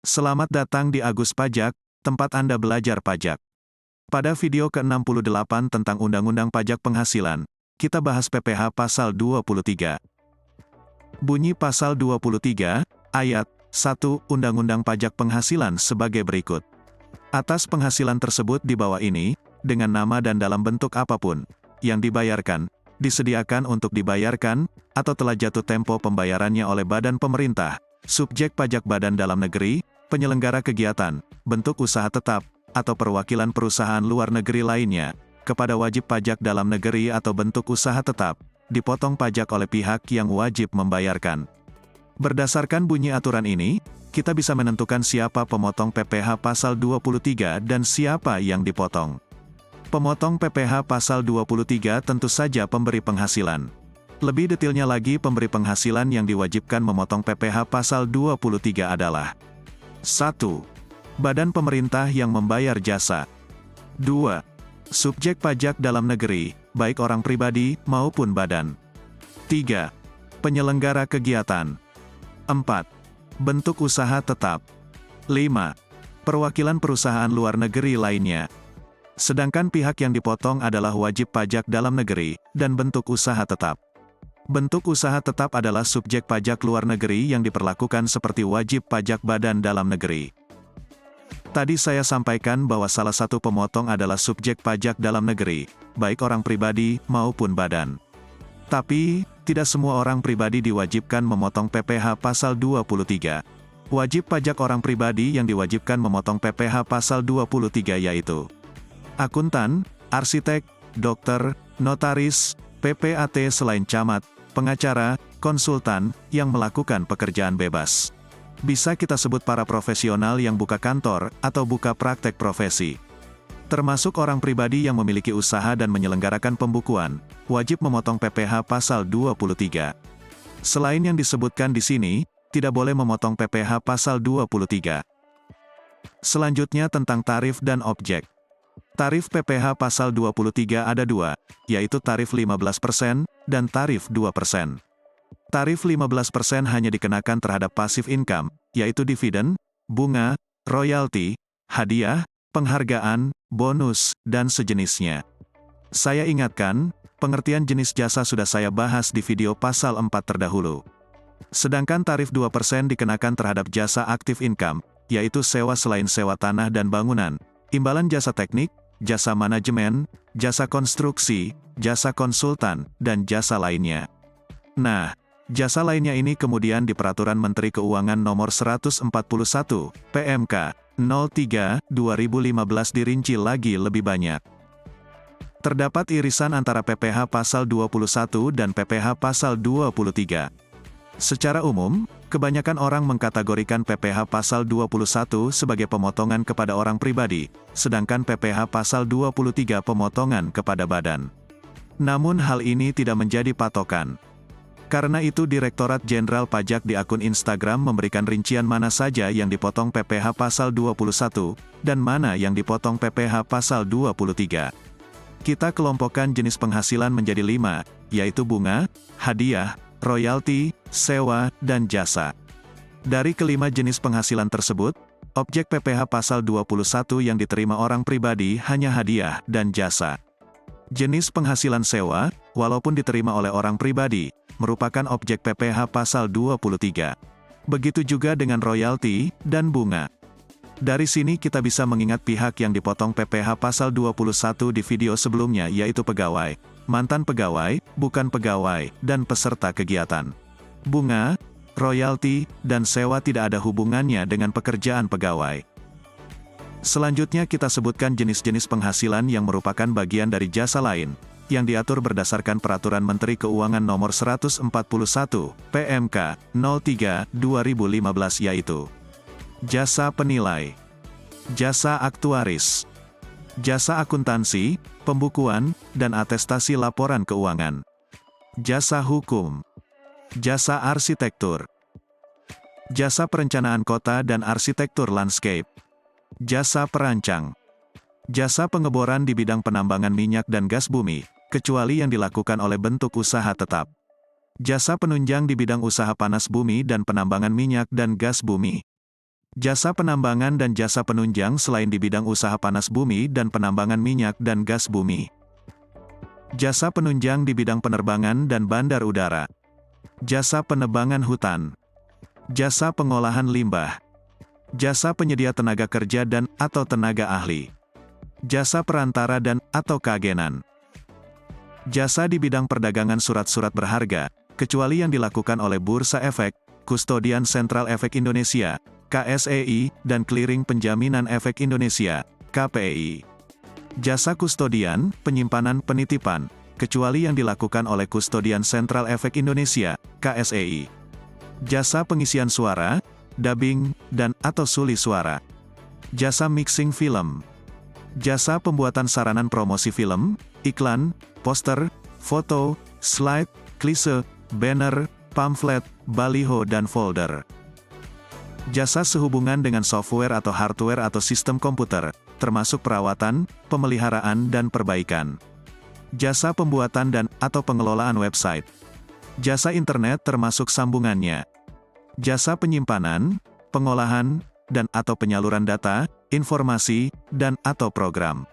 Selamat datang di Agus Pajak, tempat Anda belajar pajak. Pada video ke-68 tentang Undang-Undang Pajak Penghasilan, kita bahas PPh Pasal 23. Bunyi Pasal 23, Ayat 1 Undang-Undang Pajak Penghasilan sebagai berikut. Atas penghasilan tersebut di bawah ini, dengan nama dan dalam bentuk apapun, yang dibayarkan, disediakan untuk dibayarkan, atau telah jatuh tempo pembayarannya oleh badan pemerintah, subjek pajak badan dalam negeri, penyelenggara kegiatan, bentuk usaha tetap, atau perwakilan perusahaan luar negeri lainnya, kepada wajib pajak dalam negeri atau bentuk usaha tetap, dipotong pajak oleh pihak yang wajib membayarkan. Berdasarkan bunyi aturan ini, kita bisa menentukan siapa pemotong PPh Pasal 23 dan siapa yang dipotong. Pemotong PPh Pasal 23 tentu saja pemberi penghasilan. Lebih detailnya lagi, pemberi penghasilan yang diwajibkan memotong PPh Pasal 23 adalah 1. Badan pemerintah yang membayar jasa. 2. Subjek pajak dalam negeri, baik orang pribadi maupun badan. 3. Penyelenggara kegiatan. 4. Bentuk usaha tetap. 5. Perwakilan perusahaan luar negeri lainnya. Sedangkan pihak yang dipotong adalah wajib pajak dalam negeri, dan bentuk usaha tetap. Bentuk usaha tetap adalah subjek pajak luar negeri yang diperlakukan seperti wajib pajak badan dalam negeri. Tadi saya sampaikan bahwa salah satu pemotong adalah subjek pajak dalam negeri, baik orang pribadi maupun badan. Tapi, tidak semua orang pribadi diwajibkan memotong PPh Pasal 23. Wajib pajak orang pribadi yang diwajibkan memotong PPh Pasal 23 yaitu akuntan, arsitek, dokter, notaris, PPAT selain camat, pengacara, konsultan, yang melakukan pekerjaan bebas. Bisa kita sebut para profesional yang buka kantor, atau buka praktek profesi. Termasuk orang pribadi yang memiliki usaha dan menyelenggarakan pembukuan, wajib memotong PPh Pasal 23. Selain yang disebutkan di sini, tidak boleh memotong PPh Pasal 23. Selanjutnya tentang tarif dan objek. Tarif PPh Pasal 23 ada dua, yaitu tarif 15% dan tarif 2%. Tarif 15% hanya dikenakan terhadap passive income, yaitu dividen, bunga, royalti, hadiah, penghargaan, bonus, dan sejenisnya. Saya ingatkan, pengertian jenis jasa sudah saya bahas di video Pasal 4 terdahulu. Sedangkan tarif 2% dikenakan terhadap jasa active income, yaitu sewa selain sewa tanah dan bangunan, imbalan jasa teknik, jasa manajemen, jasa konstruksi, jasa konsultan, dan jasa lainnya. Nah, jasa lainnya ini kemudian di Peraturan Menteri Keuangan Nomor 141, PMK, 03/2015 dirinci lagi lebih banyak. Terdapat irisan antara PPh Pasal 21 dan PPh Pasal 23. Secara umum, kebanyakan orang mengkategorikan PPh Pasal 21 sebagai pemotongan kepada orang pribadi, sedangkan PPh Pasal 23 pemotongan kepada badan. Namun hal ini tidak menjadi patokan. Karena itu Direktorat Jenderal Pajak di akun Instagram memberikan rincian mana saja yang dipotong PPh Pasal 21, dan mana yang dipotong PPh Pasal 23. Kita kelompokkan jenis penghasilan menjadi 5, yaitu bunga, hadiah, royalti, sewa, dan jasa. Dari kelima jenis penghasilan tersebut, objek PPh Pasal 21 yang diterima orang pribadi hanya hadiah dan jasa. Jenis penghasilan sewa, walaupun diterima oleh orang pribadi, merupakan objek PPh Pasal 23. Begitu juga dengan royalti dan bunga. Dari sini kita bisa mengingat pihak yang dipotong PPh Pasal 21 di video sebelumnya yaitu pegawai, mantan pegawai, bukan pegawai, dan peserta kegiatan. Bunga, royalti, dan sewa tidak ada hubungannya dengan pekerjaan pegawai. Selanjutnya kita sebutkan jenis-jenis penghasilan yang merupakan bagian dari jasa lain, yang diatur berdasarkan Peraturan Menteri Keuangan Nomor 141, PMK, 03/2015 yaitu jasa penilai, jasa aktuaris, jasa akuntansi, pembukuan, dan atestasi laporan keuangan, jasa hukum, jasa arsitektur, jasa perencanaan kota dan arsitektur landscape, jasa perancang, jasa pengeboran di bidang penambangan minyak dan gas bumi, kecuali yang dilakukan oleh bentuk usaha tetap, jasa penunjang di bidang usaha panas bumi dan penambangan minyak dan gas bumi, Jasa penambangan dan jasa penunjang selain di bidang usaha panas bumi dan penambangan minyak dan gas bumi. Jasa penunjang di bidang penerbangan dan bandar udara. Jasa penebangan hutan. Jasa pengolahan limbah. Jasa penyedia tenaga kerja dan atau tenaga ahli. Jasa perantara dan atau keagenan. Jasa di bidang perdagangan surat-surat berharga, kecuali yang dilakukan oleh Bursa Efek, Kustodian Sentral Efek Indonesia, KSEI, dan Clearing Penjaminan Efek Indonesia, KPEI. Jasa kustodian, penyimpanan penitipan, kecuali yang dilakukan oleh Kustodian Sentral Efek Indonesia, KSEI. Jasa pengisian suara, dubbing, dan atau suli suara. Jasa mixing film. Jasa pembuatan saranan promosi film, iklan, poster, foto, slide, klise, banner, pamflet, baliho dan folder. Jasa sehubungan dengan software atau hardware atau sistem komputer, termasuk perawatan, pemeliharaan dan perbaikan. Jasa pembuatan dan atau pengelolaan website. Jasa internet termasuk sambungannya. Jasa penyimpanan, pengolahan, dan atau penyaluran data, informasi, dan atau program.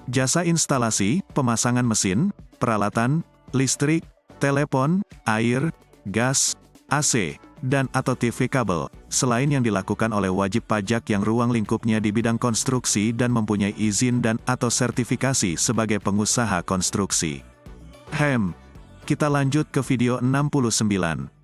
Jasa instalasi, pemasangan mesin, peralatan, listrik, telepon, air, gas, AC, dan atau TV kabel, selain yang dilakukan oleh wajib pajak yang ruang lingkupnya di bidang konstruksi dan mempunyai izin dan atau sertifikasi sebagai pengusaha konstruksi. Kita lanjut ke video 69.